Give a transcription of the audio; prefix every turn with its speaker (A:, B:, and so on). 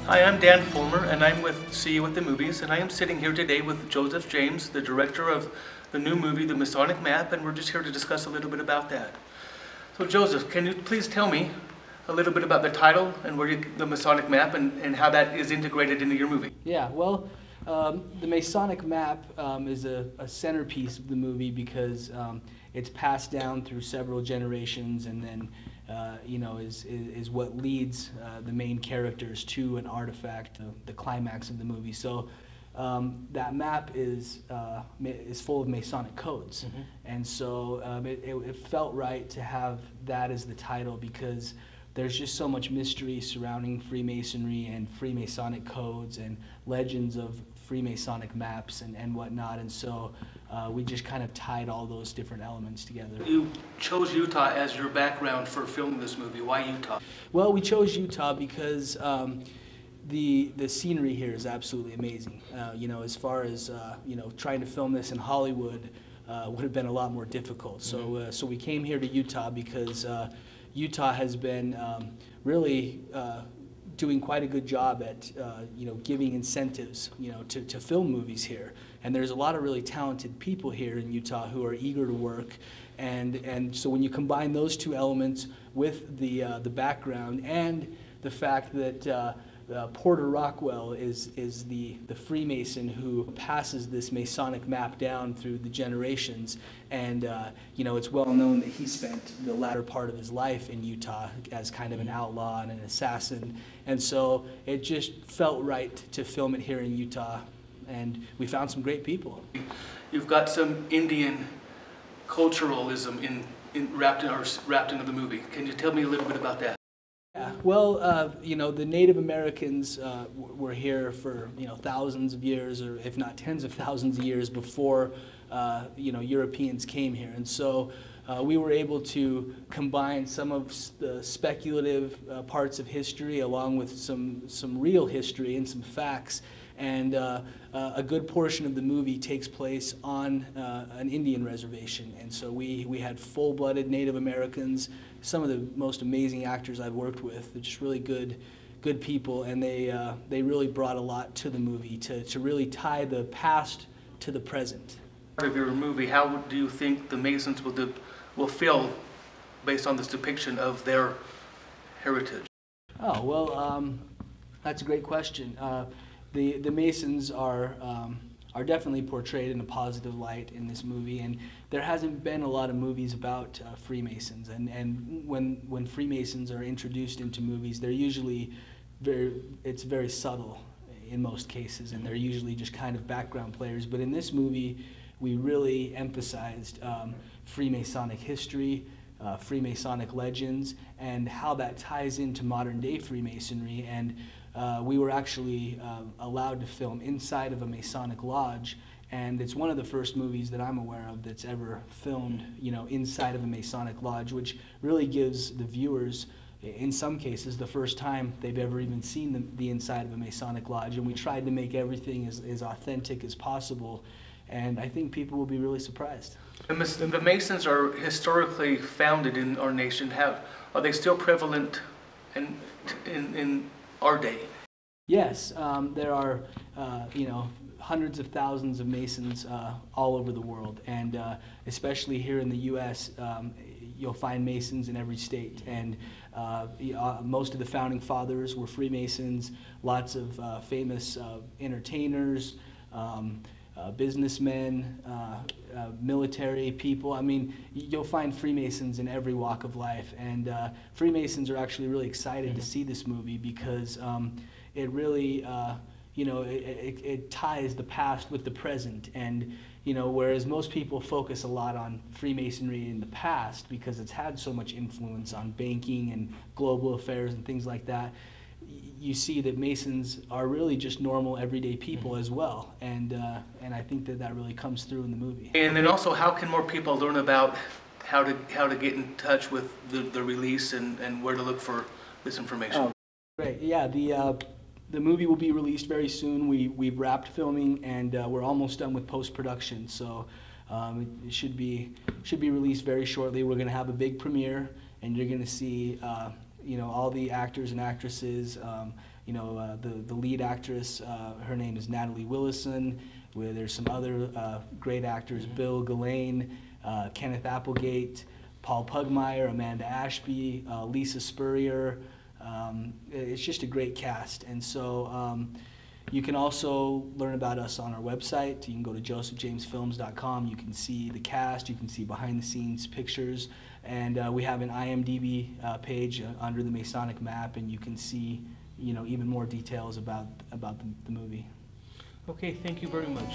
A: Hi, I'm Dan Fullmer, and I'm with See You at the Movies, and I am sitting here today with Joseph James, the director of the new movie, The Masonic Map, and we're just here to discuss a little bit about that. So Joseph, can you please tell me a little bit about the title and the Masonic Map and how that is integrated into your movie?
B: Yeah, well, the Masonic Map is a centerpiece of the movie because it's passed down through several generations, and then is what leads the main characters to an artifact, the climax of the movie. So that map is full of Masonic codes, and so it felt right to have that as the title because there's just so much mystery surrounding Freemasonry and Freemasonic codes and legends of Freemasonic maps and whatnot, and so we just kind of tied all those different elements together.
A: You chose Utah as your background for filming this movie. Why Utah?
B: Well, we chose Utah because the scenery here is absolutely amazing. As far as trying to film this in Hollywood would have been a lot more difficult. So so we came here to Utah because Utah has been really doing quite a good job at giving incentives to film movies here, and there's a lot of really talented people here in Utah who are eager to work, and so when you combine those two elements with the background and the fact that Porter Rockwell is the Freemason who passes this Masonic map down through the generations, and it's well known that he spent the latter part of his life in Utah as kind of an outlaw and an assassin, and so it just felt right to film it here in Utah, and we found some great people.
A: You've got some Indian culturalism wrapped into the movie. Can you tell me a little bit about that?
B: Yeah, well, the Native Americans were here for thousands of years, or if not tens of thousands of years before Europeans came here, and so we were able to combine some of the speculative parts of history along with some real history and some facts. And a good portion of the movie takes place on an Indian reservation, and so we had full-blooded Native Americans, some of the most amazing actors I've worked with. They're just really good people, and they really brought a lot to the movie to really tie the past to the present.
A: Part of your movie, how do you think the Masons will feel based on this depiction of their heritage?
B: Oh, well, that's a great question. The Masons are definitely portrayed in a positive light in this movie, and there hasn't been a lot of movies about Freemasons, and when Freemasons are introduced into movies, they're usually it's very subtle in most cases, and they're usually just kind of background players. But in this movie, we really emphasized Freemasonic history, Freemasonic legends, and how that ties into modern day Freemasonry. And we were actually allowed to film inside of a Masonic lodge, and it's one of the first movies that I'm aware of that's ever filmed, inside of a Masonic lodge, which really gives the viewers, in some cases, the first time they've ever even seen the inside of a Masonic lodge. And we tried to make everything as authentic as possible, and I think people will be really surprised.
A: The Masons are historically founded in our nation. Are they still prevalent in our day?
B: Yes, there are hundreds of thousands of Masons all over the world, and especially here in the U.S., you'll find Masons in every state, and most of the founding fathers were Freemasons. Lots of famous entertainers, businessmen, military people. I mean, you'll find Freemasons in every walk of life, and Freemasons are actually really excited to see this movie because it really, it ties the past with the present, and whereas most people focus a lot on Freemasonry in the past because it's had so much influence on banking and global affairs and things like that, you see that Masons are really just normal, everyday people as well, and I think that really comes through in the movie.
A: And then also, how can more people learn about how to get in touch with the release and where to look for this information?
B: Oh, great! Yeah, the movie will be released very soon. We've wrapped filming, and we're almost done with post-production, so it should be released very shortly. We're going to have a big premiere, and you're going to see all the actors and actresses, The lead actress, her name is Natalie Willison. Where there's some other great actors, Bill Gillane, Kenneth Applegate, Paul Pugmire, Amanda Ashby, Lisa Spurrier. It's just a great cast. And so you can also learn about us on our website. You can go to josephjamesfilms.com. You can see the cast. You can see behind-the-scenes pictures. And we have an IMDb page under the Masonic map, and you can see even more details about the movie.
A: Okay, thank you very much.